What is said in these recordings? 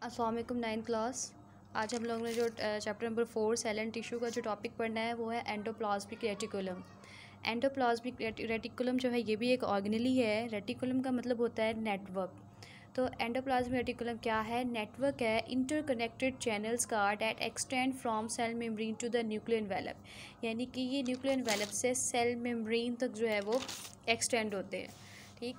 अस्सलाम वालेकुम 9th class. आज हम लोग ने जो chapter number 4 cell and tissue का जो टॉपिक पढ़ना है वो है एंडोप्लाज्मिक रेटिकुलम। एंडोप्लाज्मिक रेटिकुलम जो है ये भी एक ऑर्गेनेल ही है। रेटिकुलम का मतलब होता है नेटवर्क। तो एंडोप्लाज्मिक रेटिकुलम क्या है? नेटवर्क है इंटरकनेक्टेड चैनल्स का that extend from cell membrane to the nuclear envelope. यानी कि ये न्यूक्लियर एनवेलप से सेल मेम्ब्रेन तक जो है वो एक्सटेंड होते हैं। ठीक,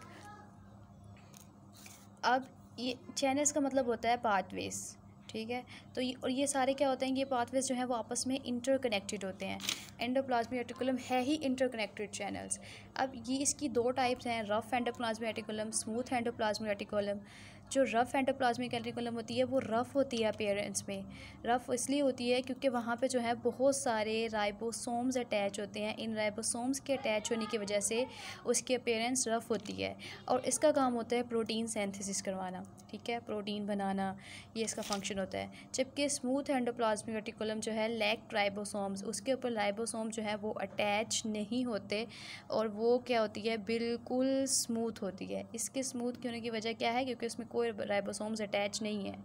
अब ये चैनल्स का मतलब होता है पाथवेज। ठीक है, तो ये सारे क्या होते हैं, ये पाथवेज जो है वो आपस में इंटरकनेक्टेड होते हैं। एंडोप्लाज्मिक रेटिकुलम है ही इंटरकनेक्टेड चैनल्स। अब ये इसकी दो टाइप्स हैं, rough endoplasmic reticulum, smooth endoplasmic reticulum. जो रफ एंडोप्लाज्मिक रेटिकुलम होती है वो रफ़ होती है अपीयरेंस में। रफ़ इसलिए होती है क्योंकि वहाँ पे जो है बहुत सारे राइबोसोम्स अटैच होते हैं। इन राइबोसोम्स के अटैच होने की वजह से उसकी अपीयरेंस रफ़ होती है और इसका काम होता है प्रोटीन सिंथेसिस करवाना। ठीक है, प्रोटीन बनाना, ये इसका फंक्शन होता है। जबकि स्मूथ एंडोप्लाज्मिक रेटिकुलम जो है लैक राइबोसोम्स, उसके ऊपर राइबोसोम जो है वो अटैच नहीं होते और वो क्या होती है, बिल्कुल स्मूथ होती है। इसके स्मूथ होने की वजह क्या है? क्योंकि उसमें कोई राइबोसोम्स अटैच नहीं है।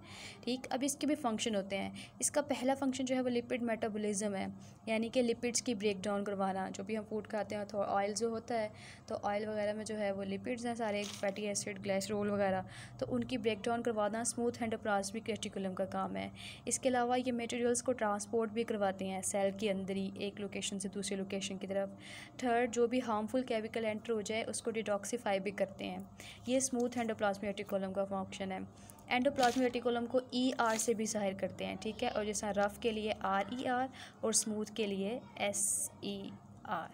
ठीक, अब इसके भी फंक्शन होते हैं। इसका पहला फंक्शन जो है वो लिपिड मेटाबॉलिज्म है, यानी कि लिपिड्स की ब्रेक डाउन करवाना। जो भी हम फूड खाते हैं तो ऑयल जो होता है, तो ऑयल वगैरह में जो है वो लिपिड्स हैं सारे, फैटी एसिड, ग्लिसरॉल वगैरह, तो उनकी ब्रेक डाउन करवाना स्मूथ एंडोप्लाज्मिक रेटिकुलम का काम है। इसके अलावा ये मटेरियल्स को ट्रांसपोर्ट भी करवाते हैं सेल के अंदर ही, एक लोकेशन से दूसरी लोकेशन की तरफ। थर्ड, जो भी हार्मफुल केमिकल एंटर हो जाए उसको डिटॉक्सीफाई भी करते हैं। ये स्मूथ एंडोप्लाज्मिक रेटिकुलम का फंक्शन है। एंडोप्लाज्मिक रेटिकुलम को ER से भी ज़ाहिर करते हैं। ठीक है, और जैसा रफ़ के लिए RER और स्मूथ के लिए SER।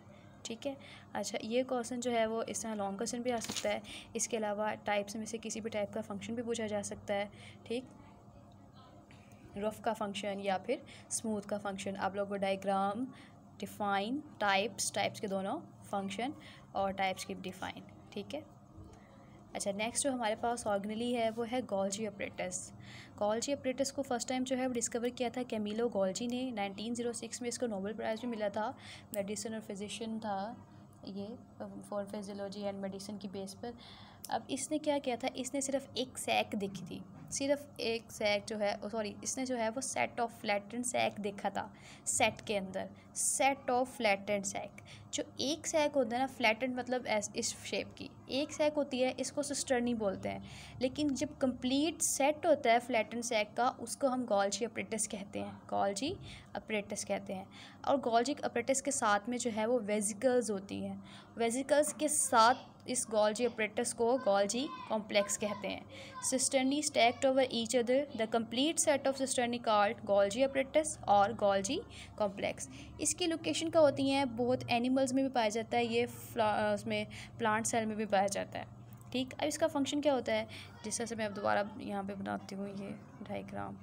ठीक है, अच्छा, ये क्वेश्चन जो है वो इस तरह लॉन्ग क्वेश्चन भी आ सकता है। इसके अलावा टाइप्स में से किसी भी टाइप का फंक्शन भी पूछा जा सकता है। ठीक, रफ़ का फंक्शन या फिर स्मूथ का फंक्शन। आप लोगों को डायग्राम, डिफ़ाइन, टाइप्स के दोनों फंक्शन और टाइप्स की डिफ़ाइन। ठीक है, अच्छा, नेक्स्ट जो हमारे पास ऑर्गेनेली है वो है गोल्जी अपरेटस। गोल्जी अपरेटस को फर्स्ट टाइम जो है वो डिस्कवर किया था कैमिलो गोल्जी ने। 1906 में इसको नोबेल प्राइज़ भी मिला था। मेडिसिन और फिजिशियन था ये, फॉर फिजियोलॉजी एंड मेडिसिन की बेस पर। अब इसने क्या किया था, इसने सिर्फ एक सैक देखी थी, सिर्फ एक सैक जो है, सॉरी, इसने जो है वो सेट ऑफ फ्लैटेंड सैक देखा था। सेट के अंदर सेट ऑफ फ्लैटेंड सैक, जो एक सैक होता है ना, फ्लैटेंड मतलब इस शेप की एक सैक होती है, इसको सिस्टर्नी बोलते हैं। लेकिन जब कंप्लीट सेट होता है फ्लैटेंड सैक का, उसको हम गोल्जी अपरेटस कहते हैं, गोल्जी अपरेटस कहते हैं। और गोल्जी अपरेटस के साथ में जो है वो वेजिकल्स होती हैं। वेजिकल्स के साथ इस गोल्जी अपरेटस को गोल्जी कॉम्प्लेक्स कहते हैं। Cisternae stacked over each other, the complete set of cisternae called Golgi apparatus और गोल्जी कॉम्प्लेक्स। इसकी लोकेशन का होती हैं, बहुत एनिमल्स में भी पाया जाता है, ये उसमें प्लांट सेल में भी पाया जाता है। ठीक, अब इसका फंक्शन क्या होता है, जिस तरह से मैं अब दोबारा यहाँ पे बनाती हूँ ये डायग्राम।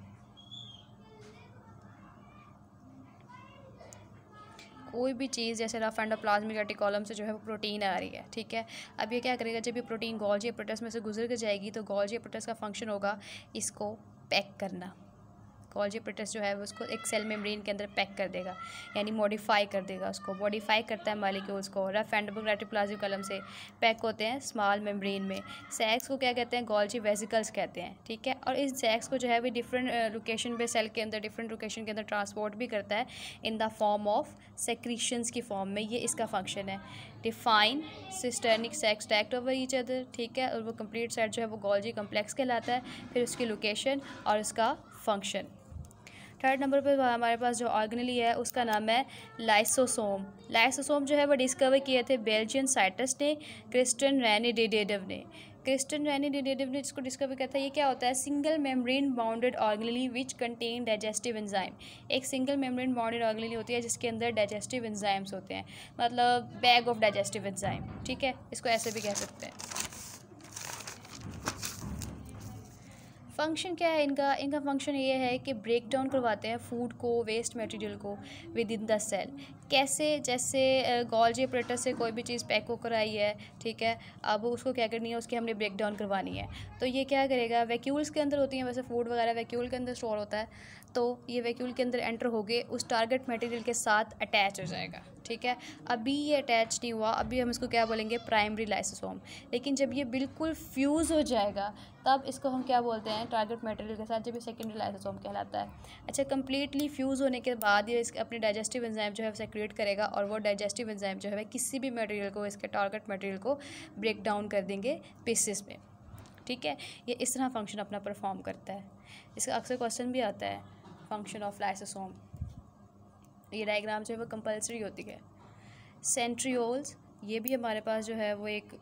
कोई भी चीज़ जैसे रफ एंडोप्लाज्मिक रेटिकुलम से जो है वो प्रोटीन आ रही है। ठीक है, अब ये क्या करेगा, जब ये प्रोटीन गोल्जी अपरेटस में से गुजर के जाएगी तो गोल्जी अपरेटस का फंक्शन होगा इसको पैक करना। गोल्जी अपरेटस जो है वो उसको एक सेल मेम्ब्रेन के अंदर पैक कर देगा, यानी मॉडिफाई कर देगा, उसको मॉडिफाई करता है मॉलिक्यूल्स को। रफ एंडोप्लाज्मिक रेटिकुलम से पैक होते हैं स्मॉल मेम्ब्रेन में। सैक्स को क्या कहते हैं, गोल्जी वेसिकल्स कहते हैं। ठीक है, और इस सैक्स को जो है वो डिफरेंट लोकेशन पे सेल के अंदर, डिफरेंट लोकेशन के अंदर ट्रांसपोर्ट भी करता है in the form of secretions की फॉर्म में। ये इसका फंक्शन है। Define cisternal sac stacked over each other. ठीक है, और वो कंप्लीट सेट जो है वो गोल्जी कॉम्प्लेक्स कहलाता है। फिर उसकी लोकेशन और उसका फंक्शन। थर्ड नंबर पर हमारे पास जो ऑर्गेनेली है उसका नाम है लाइसोसोम। लाइसोसोम जो है वो डिस्कवर किए थे बेल्जियन साइंटिस्ट ने, क्रिस्टियन रेनी डिडेव ने। क्रिस्टियन रेनी डिडेव ने इसको डिस्कवर किया था। ये क्या होता है, single membrane bounded organelle which contain digestive enzyme. एक सिंगल मेम्ब्रेन बाउंडेड ऑर्गेनेली होती है जिसके अंदर डाइजेस्टिव एंजाइम्स होते हैं, मतलब बैग ऑफ डाइजेस्टिव एंजाइम। ठीक है, इसको ऐसे भी कह सकते हैं। फंक्शन क्या है इनका, इनका फंक्शन ये है कि ब्रेक डाउन करवाते हैं फूड को, वेस्ट मटेरियल को विद इन द सेल। कैसे, जैसे गोल्जी ऑपरेटर से कोई भी चीज़ पैक होकर आई है, ठीक है, अब उसको क्या करनी है, उसकी हमने ब्रेक डाउन करवानी है। तो ये क्या करेगा, वैक्यूल्स के अंदर होती हैं वैसे फूड वगैरह वैक्यूल के अंदर स्टोर होता है, तो ये वैक्यूल के अंदर एंटर होके उस टारगेट मटेरियल के साथ अटैच हो जाएगा, ठीक है। अभी ये अटैच नहीं हुआ, अभी हम इसको क्या बोलेंगे, प्राइमरी लाइसोसोम। लेकिन जब ये बिल्कुल फ्यूज़ हो जाएगा तब इसको हम क्या बोलते हैं, टारगेट मटेरियल के साथ, जब ये सेकेंडरी लाइसोसोम कहलाता है। अच्छा, कम्प्लीटली फ्यूज़ होने के बाद ये अपने डाइजेस्टिव एंजाइम जो है सेक्रेट करेगा, और वो डाइजेस्टिव एंजाइम जो है किसी भी मटेरियल को, इसके टारगेट मटेरियल को ब्रेक डाउन कर देंगे पीसेस में, ठीक है। ये इस तरह फंक्शन अपना परफॉर्म करता है। इसका अक्सर क्वेश्चन भी आता है, फंक्शन ऑफ लाइसोसोम। ये डायग्राम जो है वो कंपलसरी होती है। सेंट्रियोल्स, ये भी हमारे पास जो है वो एक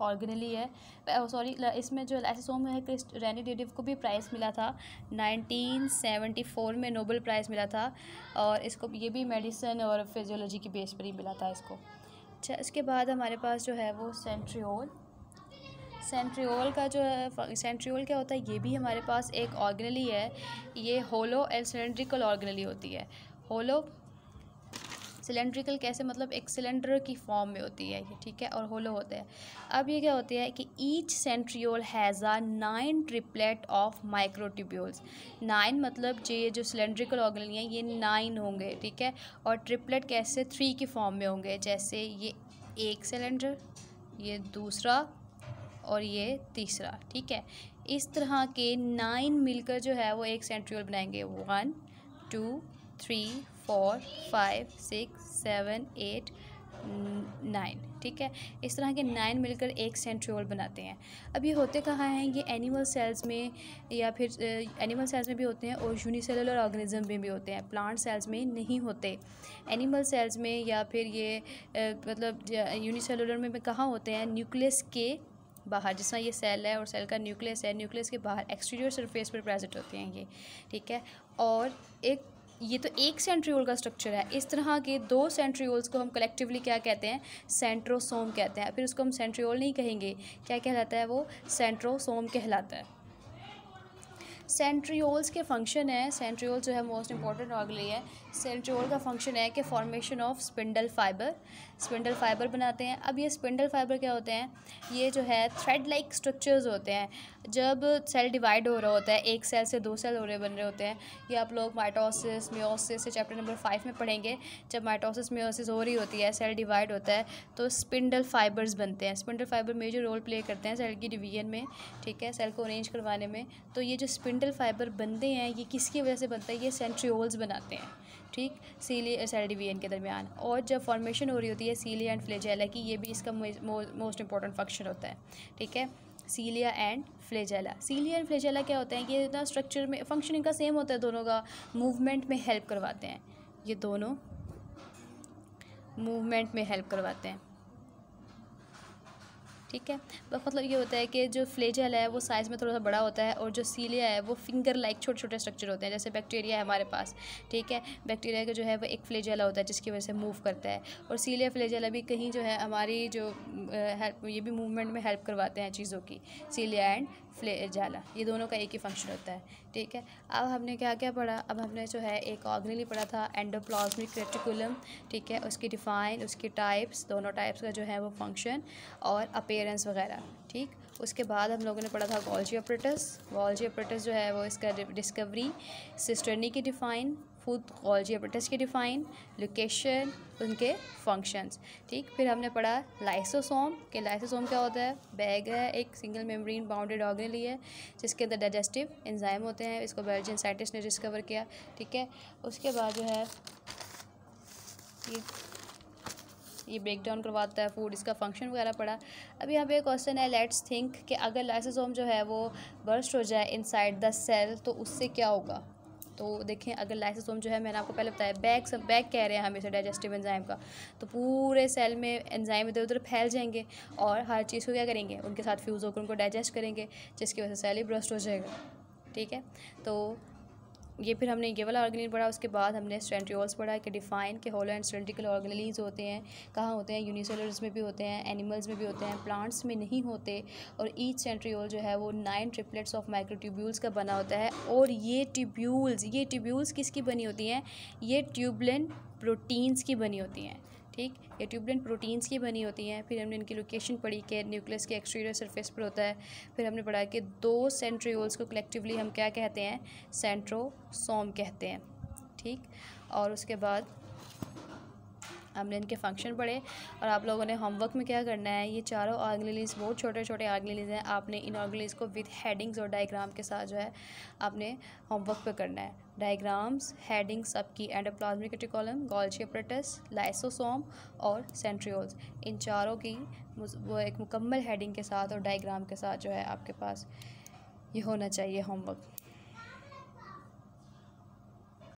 ऑर्गेनली है, सॉरी, इसमें जो लाइसोसोम है, रैनी डेडिव को भी प्राइज़ मिला था 1974 में, नोबेल प्राइज़ मिला था, और इसको ये भी मेडिसिन और फिजियोलॉजी की बेस पर ही मिला था इसको। अच्छा, इसके बाद हमारे पास जो है वो सेंट्रियोल। सेंट्रियोल का जो है, सेंट्रियोल क्या होता है, ये भी हमारे पास एक ऑर्गेनली है। ये होलो एंड सिलेंड्रिकल ऑर्गेनली होती है। होलो सिलेंड्रिकल कैसे, मतलब एक सिलेंडर की फॉर्म में होती है ये, ठीक है, और होलो होते हैं। अब ये क्या होती है कि each centriole has a 9 triplet of microtubules. 9 मतलब ये जो सिलेंड्रिकल ऑर्गेनली है ये 9 होंगे, ठीक है, और ट्रिपलेट कैसे, 3 की फॉर्म में होंगे। जैसे ये एक सिलेंडर, ये दूसरा, और ये तीसरा, ठीक है। इस तरह के 9 मिलकर जो है वो एक सेंट्रियोल बनाएंगे। 1 2 3 4 5 6 7 8 9, ठीक है। इस तरह के 9 मिलकर एक सेंट्रियोल बनाते हैं। अब ये होते कहाँ हैं, ये एनिमल सेल्स में, या फिर एनिमल सेल्स में भी होते हैं और यूनिसेलुलर ऑर्गेनिज्म में भी होते हैं, प्लांट सेल्स में नहीं होते। एनिमल सेल्स में या फिर ये मतलब यूनिसेलुलर में कहाँ होते हैं, न्यूक्लियस के बाहर, जिस तरह ये सेल है और सेल का न्यूक्लियस है, न्यूक्लियस के बाहर एक्सटीरियर सरफेस पर प्रेजेंट होते हैं ये, ठीक है। और एक ये तो एक सेंट्रियोल का स्ट्रक्चर है। इस तरह के 2 सेंट्रियोल्स को हम कलेक्टिवली क्या कहते हैं, सेंट्रोसोम कहते हैं। फिर उसको हम सेंट्रियोल नहीं कहेंगे, क्या कहलाता है वो, सेंट्रोसोम कहलाता है। सेंट्रियोल्स के फंक्शन है, सेंट्रियोल जो है मोस्ट इंपॉर्टेंट ऑर्गेनली है। सेंट्रियोल का फंक्शन है कि formation of spindle fibre, spindle fibre बनाते हैं। अब ये स्पिंडल फाइबर क्या होते हैं, ये जो है थ्रेड लाइक स्ट्रक्चर्स होते हैं। जब सेल डिवाइड हो रहा होता है, एक सेल से 2 सेल बन रहे होते हैं, ये आप लोग माइटोसिस मियोसिस से चैप्टर नंबर 5 में पढ़ेंगे। जब माइटोसिस मियोसिस हो रही होती है, सेल डिवाइड होता है, तो स्पिंडल फाइबर्स बनते हैं। Spindle fibre major role play करते हैं सेल की डिवीजन में, ठीक है, सेल को अरेंज करवाने में। तो ये जो स्पिंडल फाइबर बनते हैं ये किसकी वजह से बनता है, ये सेंट्रियोल्स बनाते हैं, ठीक, सीलिया सेल डिवीजन के दरमियान। और जब फॉर्मेशन हो रही होती है सीलिया एंड फ्लैजेला की, ये भी इसका मोस्ट इंपॉर्टेंट फंक्शन होता है, ठीक है, cilia and flagella. Cilia and flagella क्या होते हैं, ये इतना स्ट्रक्चर में फंक्शनिंग का सेम होता है, दोनों का मूवमेंट में हेल्प करवाते हैं, ये दोनों मूवमेंट में हेल्प करवाते हैं, ठीक है। मतलब ये होता है कि जो फ्लैजेला है वो साइज़ में थोड़ा सा बड़ा होता है, और जो सीलिया है वो फिंगर लाइक छोटे छोटे स्ट्रक्चर होते हैं, जैसे बैक्टीरिया है हमारे पास, ठीक है। बैक्टीरिया का जो है वो एक फ्लैजेला होता है जिसकी वजह से मूव करता है, और सीलिया फ्लैजेला भी कहीं जो है हमारी जो हेल्प, ये भी मूवमेंट में हेल्प करवाते हैं चीज़ों की, सीलिया एंड फ्लैजेला, ये दोनों का एक ही फंक्शन होता है, ठीक है। अब हमने क्या क्या पढ़ा, अब हमने जो है एक ऑर्गेनली पढ़ा था, एंडोप्लाज्मिक रेटिकुलम, ठीक है, उसकी डिफ़ाइन, उसकी टाइप्स, दोनों टाइप्स का जो है वो फंक्शन और अपीयरेंस वगैरह, ठीक। उसके बाद हम लोगों ने पढ़ा था गोल्जी ऑपरेटस। गोल्जी ऑपरेटस जो है वो इसका डिस्कवरी, सिस्टर्नी की डिफ़ाइन, खुद गोल्जी ऑपरेटस की डिफ़ाइन, लोकेशन, उनके फंक्शंस, ठीक। फिर हमने पढ़ा लाइसोसोम, कि लाइसोसोम क्या होता है, बैग है, एक सिंगल मेम्ब्रेन बाउंडेड ऑर्गेनली है जिसके अंदर डाइजेस्टिव एंजाइम होते हैं, इसको बेल्जियन साइंटिस्ट ने डिस्कवर किया, ठीक है। उसके बाद जो है ये ब्रेक डाउन करवाता है फूड, इसका फंक्शन वगैरह पढ़ा। अभी यहाँ पे क्वेश्चन है, लेट्स थिंक कि अगर लाइसोसोम जो है वो बर्स्ट हो जाए इनसाइड द सेल तो उससे क्या होगा। तो देखें, अगर लाइसोसोम जो है, मैंने आपको पहले बताया, बैग कह रहे हैं हम इसे डाइजेस्टिव एंजाइम का, तो पूरे सेल में एंजाइम इधर उधर फैल जाएंगे और हर चीज़ को क्या करेंगे, उनके साथ फ्यूज़ होकर उनको डाइजेस्ट करेंगे, जिसकी वजह से सेल ही बर्स्ट हो जाएगा, ठीक है। तो ये फिर हमने ये वाला ऑर्गेनेल पढ़ा। उसके बाद हमने सेंट्रियोल्स पढ़ा कि डिफाइन के होलो एंड सिलेंड्रिकल ऑर्गेनेल्स होते हैं, कहाँ होते हैं, यूनिसेलुलर्स में भी होते हैं, एनिमल्स में भी होते हैं, प्लांट्स में नहीं होते। और ईच सेंट्रियोल जो है वो 9 ट्रिपलेट्स ऑफ माइक्रोट्यूब्यूल्स का बना होता है। और ये ट्यूब्यूल्स किसकी बनी होती हैं, ये ट्यूबुलिन प्रोटीन्स की बनी होती हैं। ठीक, ये ट्यूबुलिन प्रोटीन्स की बनी होती हैं। फिर हमने इनकी लोकेशन पढ़ी कि न्यूक्लियस के एक्सटीरियर सरफेस पर होता है। फिर हमने पढ़ा कि 2 सेंट्रियोल्स को कलेक्टिवली हम क्या कहते हैं, सेंट्रोसोम कहते हैं। ठीक, और उसके बाद हमने इनके फंक्शन पढ़े। और आप लोगों ने होमवर्क में क्या करना है, ये चारों ऑर्गेनेल्स बहुत छोटे छोटे ऑर्गेनेल्स हैं, आपने इन ऑर्गेनेल्स को विद हेडिंग्स और डायग्राम के साथ जो है आपने होमवर्क पे करना है। डायग्राम्स, हेडिंग्स सबकी, endoplasmic reticulum, Golgi apparatus, lysosome और सेंट्रियोल्स, इन चारों की वो एक मुकम्मल हेडिंग के साथ और डायग्राम के साथ जो है आपके पास ये होना चाहिए होमवर्क।